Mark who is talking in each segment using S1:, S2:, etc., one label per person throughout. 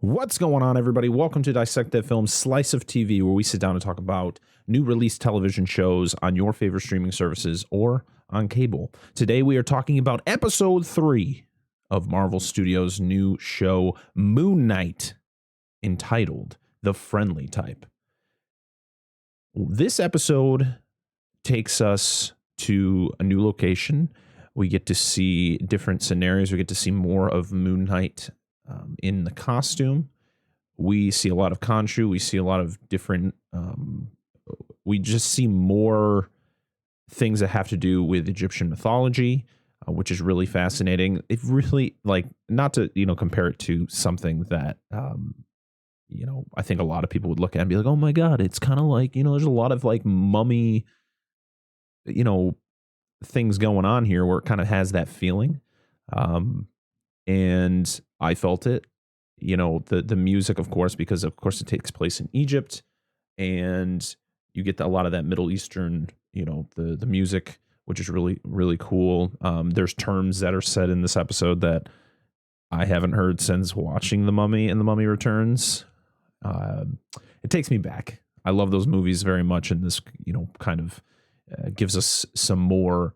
S1: What's going on, everybody? Welcome to Dissect That Film Slice of TV, where we sit down and talk about new release television shows on your favorite streaming services or on cable. Today, we are talking about episode 3 of Marvel Studios' new show, Moon Knight, entitled The Friendly Type. This episode takes us to a new location. We get to see different scenarios. We get to see more of Moon Knight in the costume. We see a lot of Khonshu. We see a lot of different. We just see more things that have to do with Egyptian mythology, which is really fascinating. It really, like, not to compare it to something that I think a lot of people would look at and be like, oh my god, it's kind of like there's a lot of like mummy, things going on here where it kind of has that feeling. And I felt it, the music, of course, because of course it takes place in Egypt, and you get a lot of that Middle Eastern, the music, which is really, really cool. There's terms that are said in this episode that I haven't heard since watching The Mummy and The Mummy Returns. It takes me back. I love those movies very much, and this, kind of gives us some more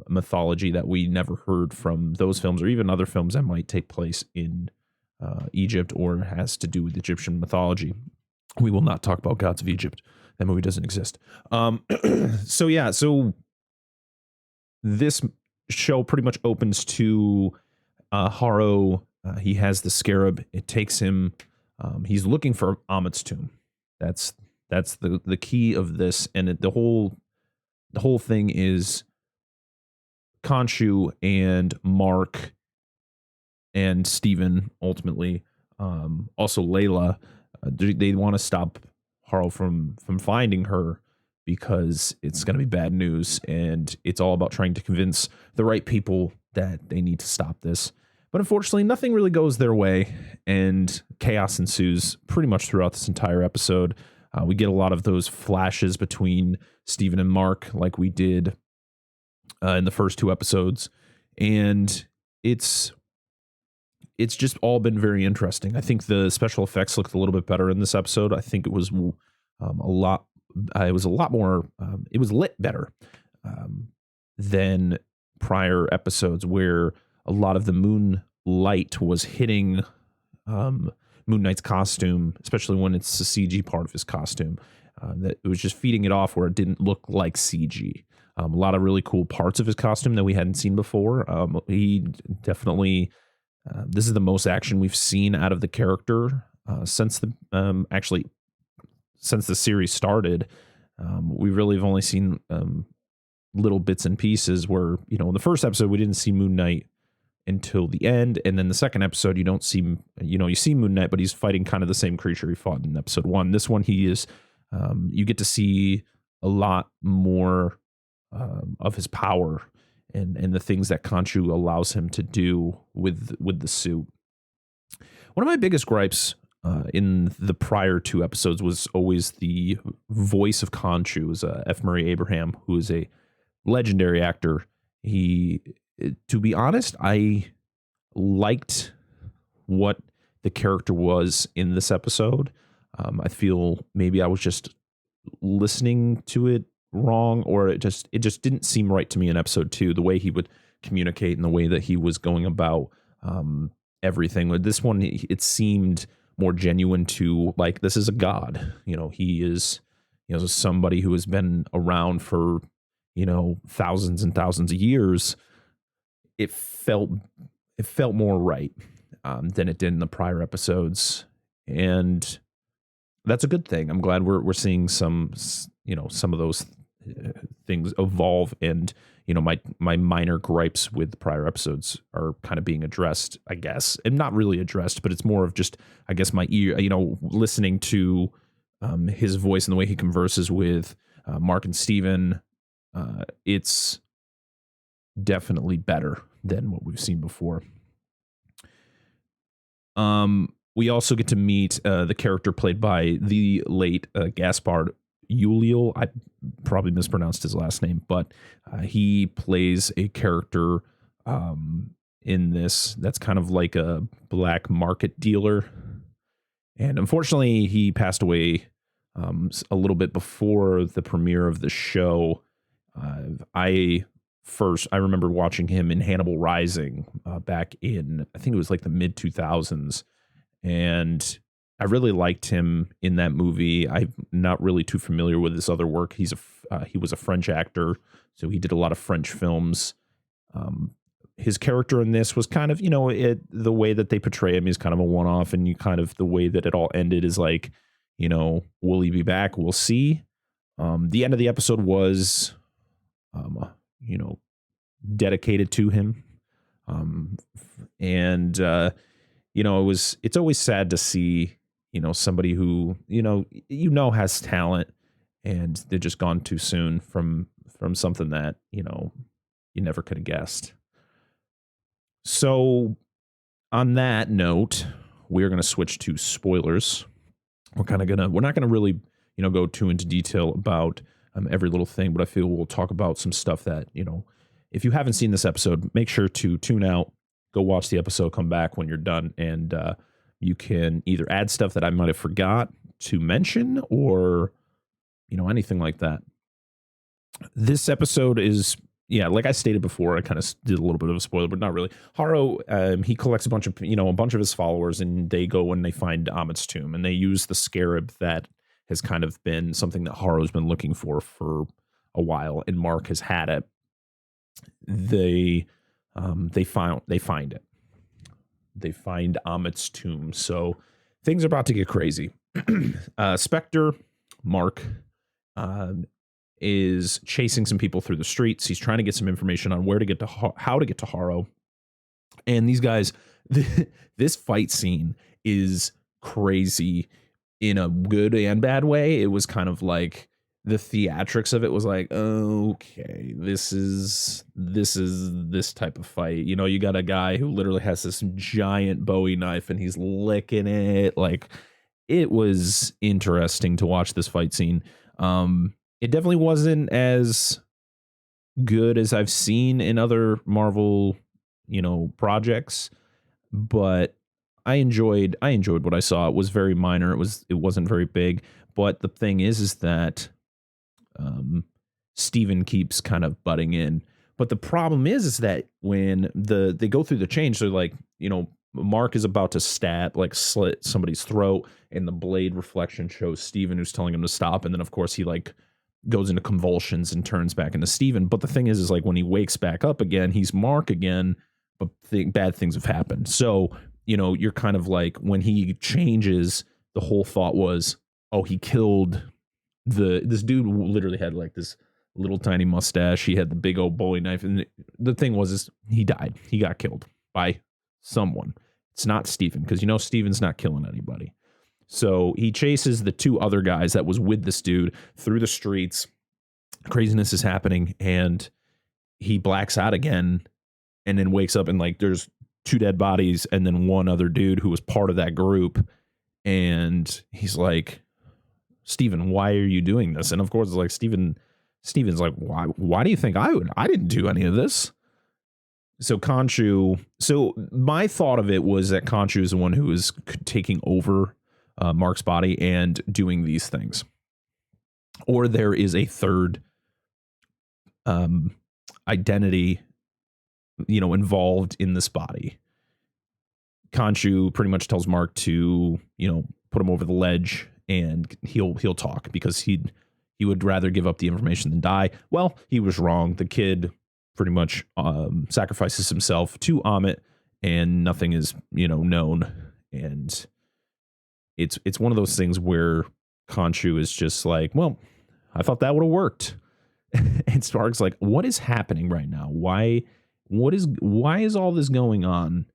S1: mythology that we never heard from those films, or even other films that might take place in Egypt or has to do with Egyptian mythology. We will not talk about Gods of Egypt. That movie doesn't exist. So this show pretty much opens to Harrow. He has the scarab. It takes him. He's looking for Amit's tomb. That's the key of this, and the whole thing is Khonshu and Mark and Steven, ultimately, also Layla, they want to stop Harrow from finding her, because it's going to be bad news, and it's all about trying to convince the right people that they need to stop this. But unfortunately, nothing really goes their way, and chaos ensues pretty much throughout this entire episode. We get a lot of those flashes between Steven and Mark, like we did in the first 2 episodes, and it's just all been very interesting. I think the special effects looked a little bit better in this episode. I think it was a lot more. It was lit better than prior episodes, where a lot of the moonlight was hitting Moon Knight's costume, especially when it's the CG part of his costume. That it was just feeding it off where it didn't look like CG. A lot of really cool parts of his costume that we hadn't seen before. He definitely, this is the most action we've seen out of the character since the series started. We really have only seen little bits and pieces where, in the first episode, we didn't see Moon Knight until the end. And then the second episode, you don't see, you see Moon Knight, but he's fighting kind of the same creature he fought in episode 1. This one, he is, you get to see a lot more of his power and the things that Khonshu allows him to do with the suit. One of my biggest gripes in the prior 2 episodes was always the voice of Khonshu, was F. Murray Abraham, who is a legendary actor. To be honest, I liked what the character was in this episode. I feel maybe I was just listening to it wrong, or it just didn't seem right to me in episode 2, the way he would communicate and the way that he was going about everything. With this one, it seemed more genuine, to like, this is a god. He is somebody who has been around for thousands and thousands of years. It felt more right than it did in the prior episodes, and that's a good thing. I'm glad we're seeing some of those things evolve, and my minor gripes with prior episodes are kind of being addressed, I guess, and not really addressed, but it's more of just, I guess, my ear, listening to his voice and the way he converses with Mark and Steven. It's definitely better than what we've seen before. We also get to meet the character played by the late Gaspard Ulliel. I probably mispronounced his last name, but he plays a character in this that's kind of like a black market dealer And unfortunately, he passed away a little bit before the premiere of the show. I remember watching him in Hannibal Rising back in, I think it was like the mid 2000s. And I really liked him in that movie. I'm not really too familiar with his other work. He was a French actor, so he did a lot of French films. His character in this was kind of, the way that they portray him is kind of a one-off, and the way that it all ended is like, will he be back? We'll see. The end of the episode was, you know, dedicated to him. And it's always sad to see, somebody who, has talent, and they're just gone too soon from something that, you never could have guessed. So on that note, we're going to switch to spoilers. We're not going to really, go too into detail about every little thing, but I feel we'll talk about some stuff that, if you haven't seen this episode, make sure to tune out, go watch the episode, come back when you're done, and you can either add stuff that I might have forgot to mention or, anything like that. This episode is, like I stated before, I kind of did a little bit of a spoiler, but not really. Haro, he collects a bunch of his followers, and they go and they find Amit's tomb, and they use the scarab that has kind of been something that Haro's been looking for a while, and Mark has had it. They find it. They find Amit's tomb. So things are about to get crazy. Spectre, Mark, is chasing some people through the streets. He's trying to get some information on how to get to Haro. And these guys, this fight scene is crazy in a good and bad way. It was kind of like the theatrics of it was like, okay, this is this type of fight. You got a guy who literally has this giant Bowie knife and he's licking it. Like, it was interesting to watch this fight scene. It definitely wasn't as good as I've seen in other Marvel, projects, but I enjoyed what I saw. It was very minor. It wasn't very big, but the thing is that Steven keeps kind of butting in. But the problem is that when they go through the change, they're like, Mark is about to slit somebody's throat, and the blade reflection shows Steven, who's telling him to stop. And then of course he goes into convulsions and turns back into Steven. But the thing is like when he wakes back up again, he's Mark again, but bad things have happened. So, you're kind of like, when he changes, the whole thought was, oh, he killed this dude who literally had like this little tiny mustache. He had the big old Bowie knife. And the thing was, he died. He got killed by someone. It's not Steven, because Steven's not killing anybody. So he chases the two other guys that was with this dude through the streets. Craziness is happening, and he blacks out again, and then wakes up, and like there's two dead bodies and then one other dude who was part of that group. And he's like, Steven, why are you doing this? And of course it's like Steven's like, why do you think I didn't do any of this? So my thought of it was that Khonshu is the one who is taking over Mark's body and doing these things, or there is a third identity, involved in this body. Khonshu pretty much tells Mark to, put him over the ledge, and he'll talk, because he would rather give up the information than die. Well, he was wrong. The kid pretty much sacrifices himself to Amit, and nothing is, known. And it's one of those things where Khonshu is just like, well, I thought that would have worked. And Stark's like, what is happening right now? Why is all this going on?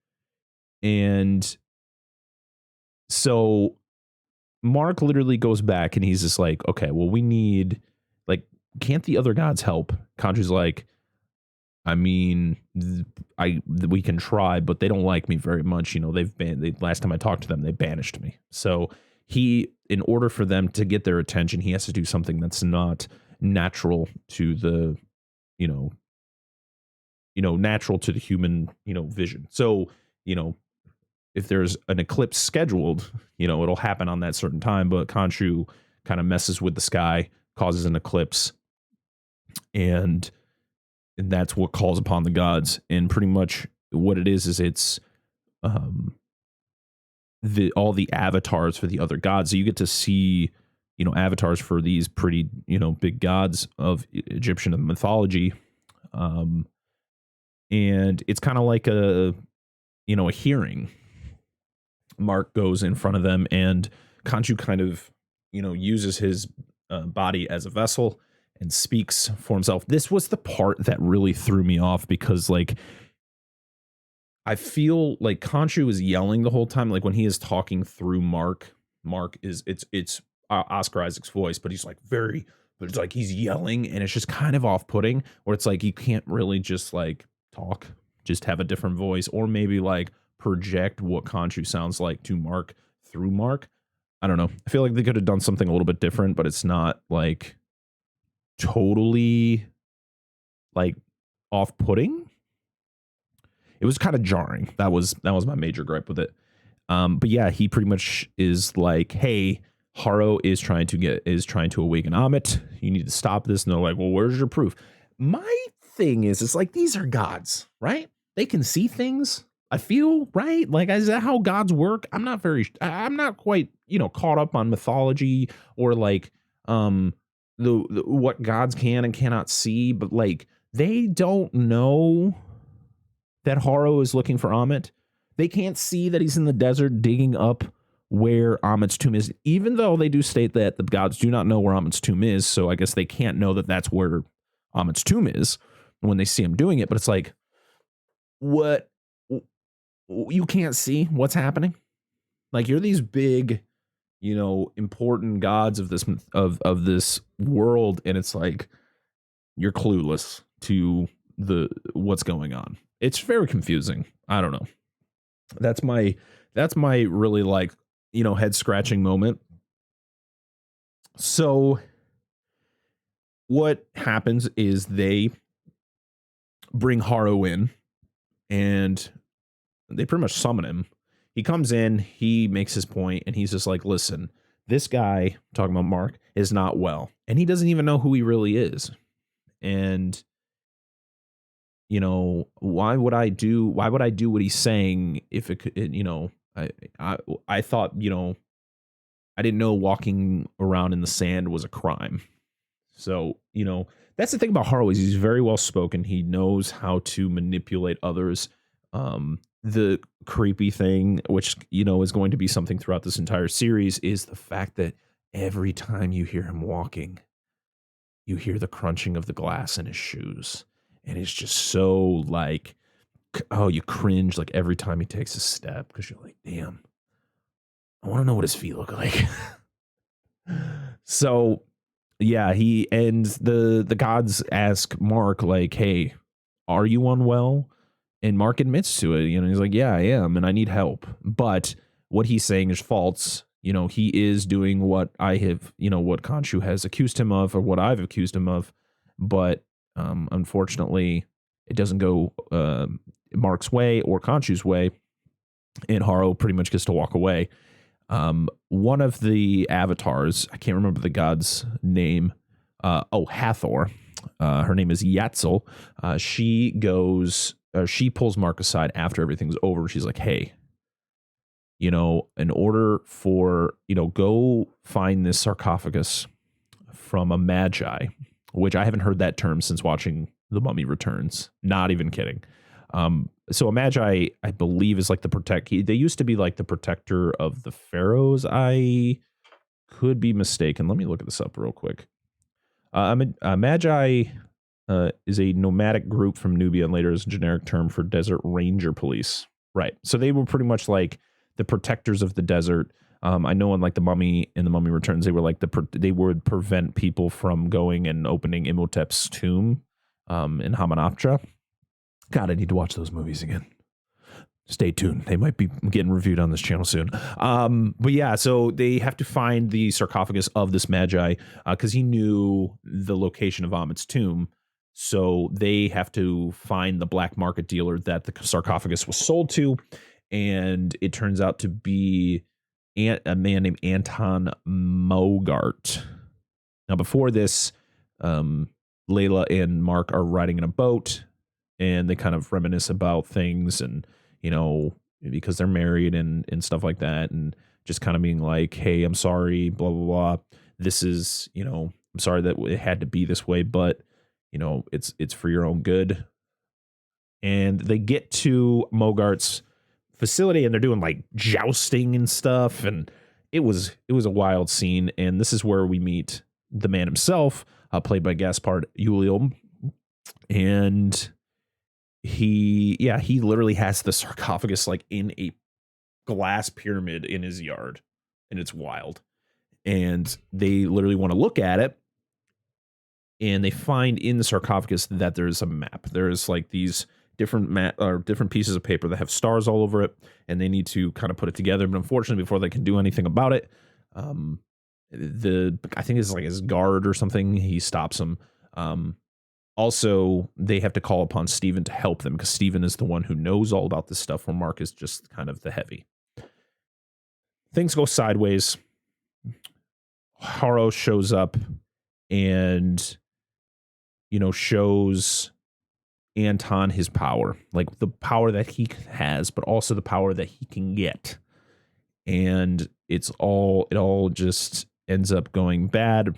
S1: And so Mark literally goes back, and he's just like, okay, well, we need, like, can't the other gods help? Khonshu's like, I mean, we can try, but they don't like me very much. Last time I talked to them, they banished me. So in order for them to get their attention, he has to do something that's not natural to the, natural to the human, vision. So, if there's an eclipse scheduled, it'll happen on that certain time. But Khonshu kind of messes with the sky, causes an eclipse, and that's what calls upon the gods. And pretty much what it is it's all the avatars for the other gods. So you get to see, avatars for these pretty, big gods of Egyptian mythology. And it's kind of like a hearing. Mark goes in front of them, and Khonshu kind of, uses his body as a vessel and speaks for himself. This was the part that really threw me off, because like, I feel like Khonshu is yelling the whole time. Like when he is talking through Mark is it's Oscar Isaac's voice, but he's like but it's like he's yelling, and it's just kind of off-putting, where it's like you can't really just like talk, just have a different voice, or maybe like project what Khonshu sounds like to Mark through Mark. I don't know. I feel like they could have done something a little bit different, but it's not like totally like off-putting. It was kind of jarring. That was my major gripe with it. But yeah, he pretty much is like, hey, Haro is trying to awaken Amit. You need to stop this. And they're like, well, where's your proof? My thing is like, these are gods, right? They can see things. I feel, right? Like, is that how gods work? I'm not quite, caught up on mythology or like, the what gods can and cannot see, but like, they don't know that Haro is looking for Amit. They can't see that he's in the desert digging up where Amit's tomb is, even though they do state that the gods do not know where Amit's tomb is. So I guess they can't know that that's where Amit's tomb is when they see him doing it. But it's like, what? You can't see what's happening? Like, you're these big, important gods of this of this world, and it's like you're clueless to what's going on. It's very confusing. I don't know. That's my really like, head scratching moment. So what happens is they bring Haro in, and they pretty much summon him. He comes in, he makes his point, and he's just like, listen, this guy, talking about Mark, is not well. And he doesn't even know who he really is. And why would I do what he's saying if it could, I thought, I didn't know walking around in the sand was a crime. So, that's the thing about Haro, is he's very well spoken. He knows how to manipulate others. The creepy thing, which, is going to be something throughout this entire series, is the fact that every time you hear him walking, you hear the crunching of the glass in his shoes. And it's just so like, oh, you cringe like every time he takes a step, because you're like, damn, I want to know what his feet look like. So yeah, he ends the gods ask Mark like, hey, are you unwell? And Mark admits to it. He's like, yeah, I am, and I need help. But what he's saying is false. He is doing what I have, what Khonshu has accused him of, or what I've accused him of. But unfortunately, it doesn't go Mark's way or Khonshu's way, and Haro pretty much gets to walk away. One of the avatars, I can't remember the god's name. Hathor. Her name is Yatzil. She pulls Mark aside after everything's over. She's like, hey, in order for, go find this sarcophagus from a magi, which I haven't heard that term since watching The Mummy Returns. Not even kidding. So a magi, I believe, is like they used to be like the protector of the pharaohs. I could be mistaken. Let me look this up real quick. A magi is a nomadic group from Nubia, and later is a generic term for desert ranger police. Right. So they were pretty much like the protectors of the desert. I know in like The Mummy and The Mummy Returns, they were like they would prevent people from going and opening Imhotep's tomb in Hamunaptra. God, I need to watch those movies again. Stay tuned. They might be getting reviewed on this channel soon. But yeah, so they have to find the sarcophagus of this magi because he knew the location of Amit's tomb. So they have to find the black market dealer that the sarcophagus was sold to. and it turns out to be a man named Anton Mogart. Now, before this, Layla and Mark are riding in a boat, and they kind of reminisce about things, and because they're married and stuff like that, and just kind of being like, "Hey, I'm sorry, blah blah blah. This is, I'm sorry that it had to be this way, but it's for your own good." And they get to Mogart's facility, and they're doing like jousting and stuff, and it was a wild scene. And this is where we meet the man himself, played by Gaspard Ulliel, and he literally has the sarcophagus like in a glass pyramid in his yard, and it's wild. And they literally want to look at it, and they find in the sarcophagus that there's a map. There's like these different pieces of paper that have stars all over it, and they need to kind of put it together. But unfortunately, before they can do anything about it, I think it's like his guard or something, he stops him. Also, they have to call upon Steven to help them, because Steven is the one who knows all about this stuff, where Mark is just kind of the heavy. Things go sideways. Haro shows up and shows Anton his power, like the power that he has, but also the power that he can get. And it all just ends up going bad.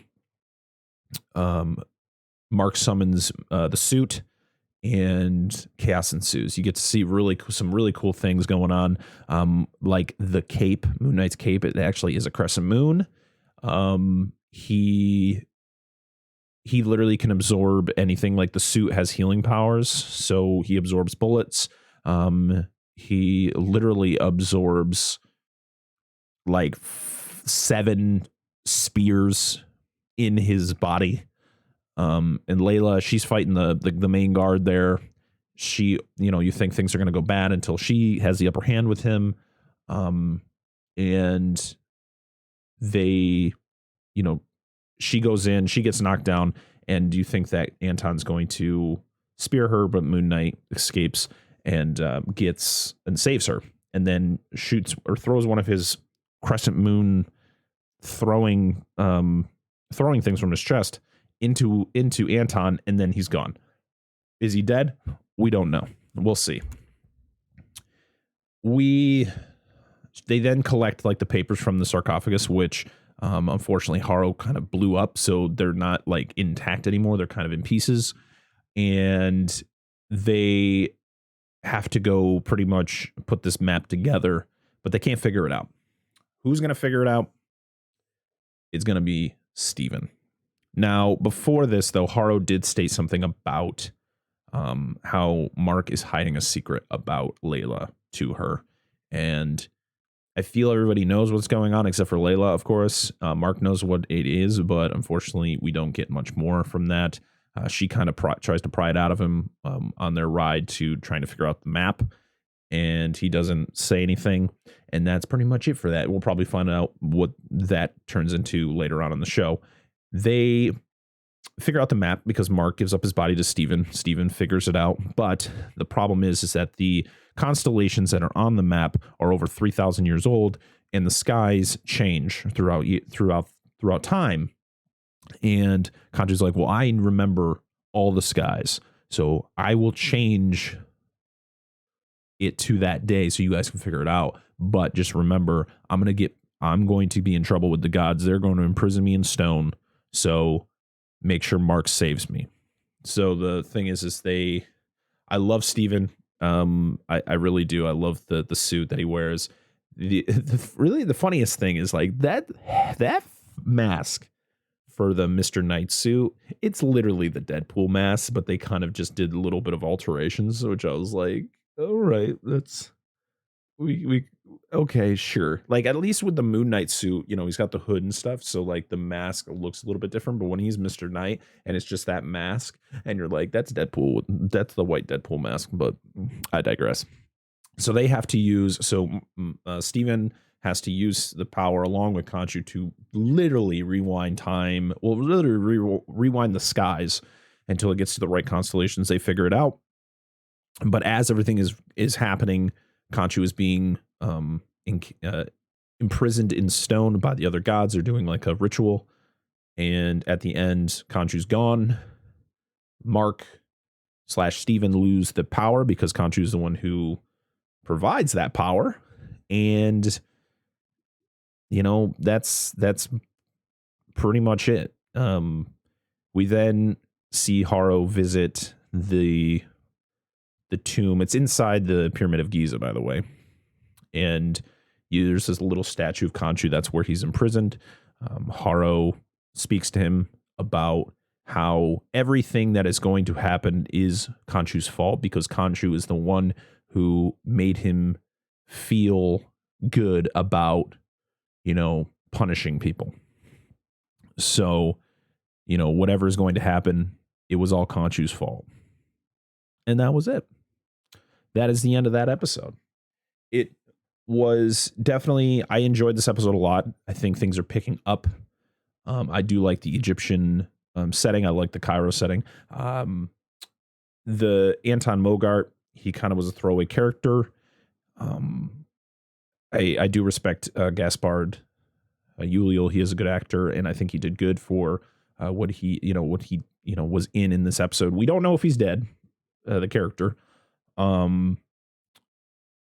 S1: Mark summons the suit, and chaos ensues. You get to see some really cool things going on, like the cape, Moon Knight's cape. It actually is a crescent moon. He literally can absorb anything. Like the suit has healing powers, so he absorbs bullets. He literally absorbs like 7 spears in his body. And Layla, she's fighting the main guard there. She, you think things are going to go bad until she has the upper hand with him. And they, she goes in, she gets knocked down, and you think that Anton's going to spear her, but Moon Knight escapes and gets and saves her, and then shoots or throws one of his crescent moon throwing things from his chest into Anton, and then he's gone. Is he dead? We don't know. We'll see. They then collect like the papers from the sarcophagus, which unfortunately Haro kind of blew up, so they're not like intact anymore. They're kind of in pieces, and they have to go pretty much put this map together, but they can't figure it out. Who's going to figure it out? It's going to be Steven. Now, before this, though, Haro did state something about how Mark is hiding a secret about Layla to her. And I feel everybody knows what's going on, except for Layla, of course. Mark knows what it is, but unfortunately, we don't get much more from that. She kind of tries to pry it out of him on their ride to trying to figure out the map, and he doesn't say anything. And that's pretty much it for that. We'll probably find out what that turns into later on in the show. They figure out the map because Mark gives up his body to Steven. Steven figures it out. But the problem is that the constellations that are on the map are over 3,000 years old, and the skies change throughout time. And Kanji's like, well, I remember all the skies, so I will change it to that day so you guys can figure it out. But just remember, I'm going to be in trouble with the gods. They're going to imprison me in stone. So make sure Mark saves me. So the thing is I love Steven. I really do. I love the suit that he wears. Really the funniest thing is like that mask for the Mr. Knight suit. It's literally the Deadpool mask, but they kind of just did a little bit of alterations, which I was like, all right, we okay, sure. Like at least with the Moon Knight suit, he's got the hood and stuff, so like the mask looks a little bit different. But when he's Mr. Knight and it's just that mask, and you're like, that's Deadpool, that's the white Deadpool mask. But I digress. So they have to use. Steven has to use the power along with Khonshu to literally rewind time. Well, literally rewind the skies until it gets to the right constellations. They figure it out. But as everything is happening, Khonshu is being imprisoned in stone by the other gods. They're doing like a ritual. And at the end, Khonshu's gone. Mark/Steven lose the power because Khonshu is the one who provides that power. And, that's pretty much it. We then see Haro visit the tomb. It's inside the Pyramid of Giza, by the way. And there's this little statue of Khonshu. That's where he's imprisoned. Haro speaks to him about how everything that is going to happen is Khonshu's fault because Khonshu is the one who made him feel good about, punishing people. So, whatever is going to happen, it was all Khonshu's fault. And that was it. That is the end of that episode. It was definitely, I enjoyed this episode a lot. I think things are picking up. I do like the Egyptian setting. I like the Cairo setting. The Anton Mogart, he kind of was a throwaway character. I do respect Gaspard Ulliel. He is a good actor, and I think he did good for what he was in this episode. We don't know if he's dead, the character,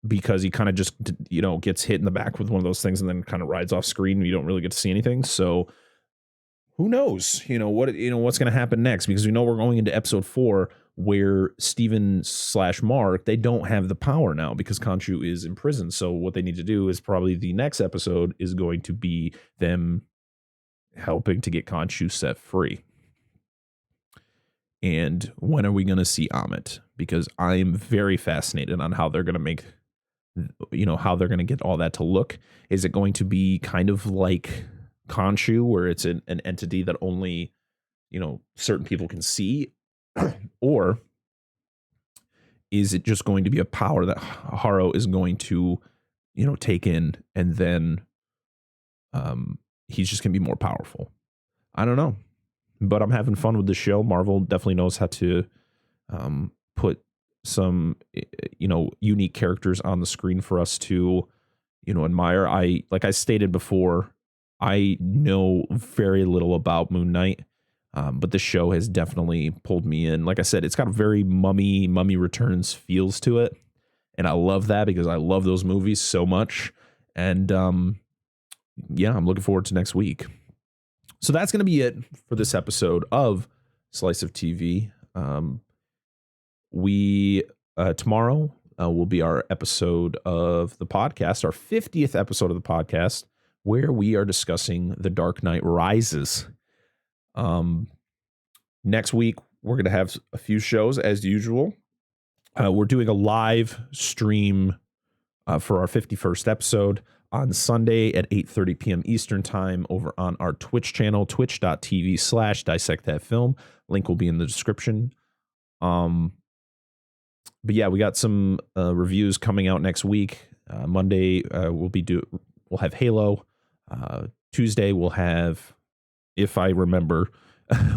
S1: because he kind of just gets hit in the back with one of those things and then kind of rides off screen. You don't really get to see anything, so who knows? What's going to happen next? Because we know we're going into episode 4, where Steven/Mark, they don't have the power now because Khonshu is in prison. So what they need to do is probably the next episode is going to be them helping to get Khonshu set free. And when are we going to see Amit? Because I'm very fascinated on how they're going to make, how they're going to get all that to look. Is it going to be kind of like Khonshu, where it's an entity that only, certain people can see? Or is it just going to be a power that Haro is going to, take in, and then he's just going to be more powerful? I don't know. But I'm having fun with the show. Marvel definitely knows how to put some, unique characters on the screen for us to, admire. Like I stated before, I know very little about Moon Knight, but the show has definitely pulled me in. Like I said, it's got a very Mummy Returns feels to it, and I love that because I love those movies so much. And I'm looking forward to next week. So that's going to be it for this episode of Slice of TV. Tomorrow will be our episode of the podcast, our 50th episode of the podcast, where we are discussing The Dark Knight Rises. Next week, we're going to have a few shows as usual. We're doing a live stream for our 51st episode on Sunday at 8:30 p.m. Eastern time over on our Twitch channel, twitch.tv/dissectthatfilm. Link will be in the description. But yeah, we got some reviews coming out next week. Monday, we'll have Halo. Tuesday, we'll have, if I remember,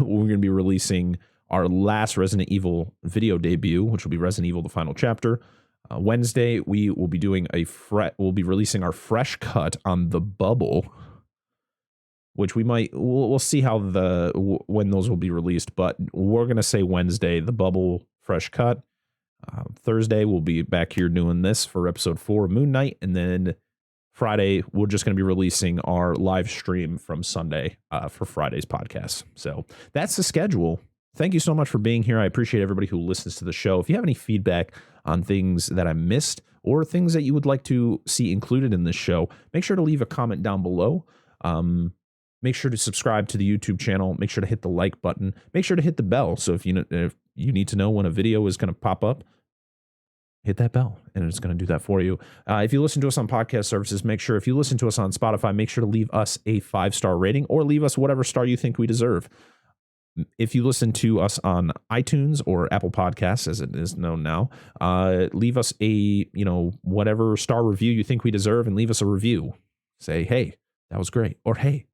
S1: we're going to be releasing our last Resident Evil video debut, which will be Resident Evil: The Final Chapter. Wednesday, we will be doing we'll be releasing our fresh cut on The Bubble, which we'll see how when those will be released, but we're going to say Wednesday, The Bubble fresh cut. Thursday, we'll be back here doing this for episode 4 of Moon Knight, and then Friday, we're just going to be releasing our live stream from Sunday for Friday's podcast. So that's the schedule. Thank you so much for being here. I appreciate everybody who listens to the show. If you have any feedback on things that I missed or things that you would like to see included in this show, make sure to leave a comment down below. Make sure to subscribe to the YouTube channel. Make sure to hit the like button. Make sure to hit the bell. So if you need to know when a video is going to pop up, hit that bell and it's going to do that for you. If you listen to us on podcast services, if you listen to us on Spotify, make sure to leave us a 5-star rating or leave us whatever star you think we deserve. If you listen to us on iTunes or Apple Podcasts, as it is known now, leave us a, whatever star review you think we deserve and leave us a review. Say, hey, that was great. Or, hey,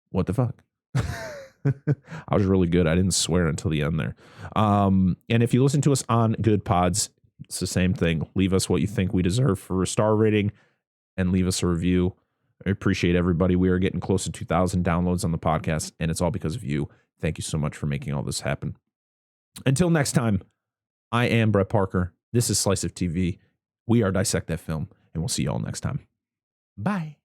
S1: what the fuck? I was really good. I didn't swear until the end there. And if you listen to us on Good Pods, It's the same thing. Leave us what you think we deserve for a star rating and leave us a review. I appreciate everybody. We are getting close to 2,000 downloads on the podcast, and it's all because of you. Thank you so much for making all this happen. Until next time, I am Brett Parker. This is Slice of TV. We are Dissect That Film, and we'll see you all next time. Bye.